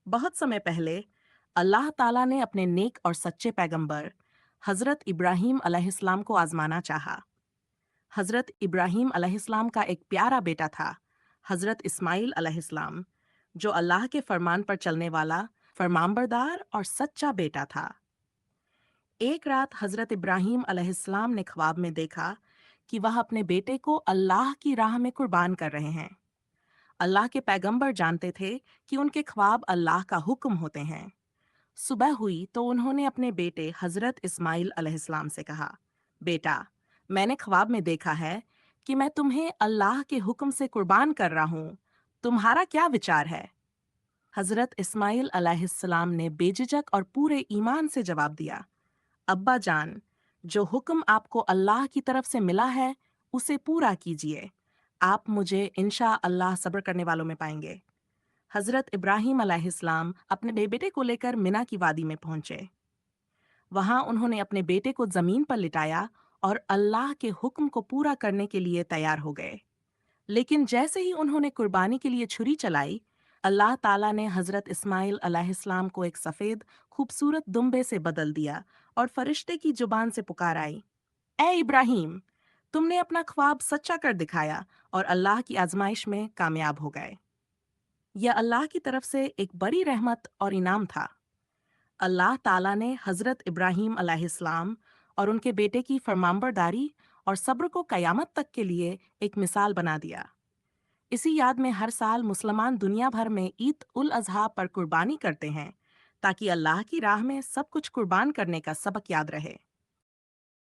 बहुत समय पहले अल्लाह ताला ने अपने नेक और सच्चे पैगंबर हजरत इब्राहीम अलैहिस्सलाम को आजमाना चाहा। हजरत इब्राहीम अलैहिस्सलाम का एक प्यारा बेटा था, हजरत इस्माइल अलैहिस्सलाम, जो अल्लाह के फरमान पर चलने वाला फरमानबरदार और सच्चा बेटा था। एक रात हजरत इब्राहीम अलैहिस्सलाम ने ख्वाब में देखा कि वह अपने बेटे को अल्लाह की राह में कुर्बान कर रहे हैं। अल्लाह के पैगंबर जानते थे कि उनके ख्वाब अल्लाह का हुक्म होते हैं। सुबह हुई तो उन्होंने अपने बेटे हजरत इस्माइल अलैहिस्सलाम से कहा, बेटा, मैंने ख्वाब में देखा है कि मैं तुम्हें अल्लाह के हुक्म से कुर्बान कर रहा हूँ। तुम्हारा क्या विचार है? हजरत इस्माइल अलैहिस्सलाम ने बेझिझक और पूरे ईमान से जवाब दिया, अब्बा जान, जो हुक्म आपको अल्लाह की तरफ से मिला है उसे पूरा कीजिए। आप मुझे इंशा अल्लाह सब्र करने वालों में पाएंगे। हजरत इब्राहीम अलैहिस्सलाम अपने बेटे को लेकर मिना की वादी में पहुंचे। वहां उन्होंने अपने बेटे को जमीन पर लिटाया और अल्लाह के हुक्म को पूरा करने के लिए तैयार हो गए। लेकिन जैसे ही उन्होंने कुर्बानी के लिए छुरी चलाई, अल्लाह ताला ने हजरत इस्माइल अलैहिस्सलाम को एक सफेद खूबसूरत दुम्बे से बदल दिया और फरिश्ते की जुबान से पुकार आई, ए इब्राहिम, तुमने अपना ख्वाब सच्चा कर दिखाया और अल्लाह की आजमाइश में कामयाब हो गए। यह अल्लाह की तरफ से एक बड़ी रहमत और इनाम था। अल्लाह ताला ने हजरत इब्राहीम अलैहिस्सलाम और उनके बेटे की फरमानबरदारी और सब्र को कयामत तक के लिए एक मिसाल बना दिया। इसी याद में हर साल मुसलमान दुनिया भर में ईद उल अजहा पर कुर्बानी करते हैं, ताकि अल्लाह की राह में सब कुछ कुर्बान करने का सबक याद रहे।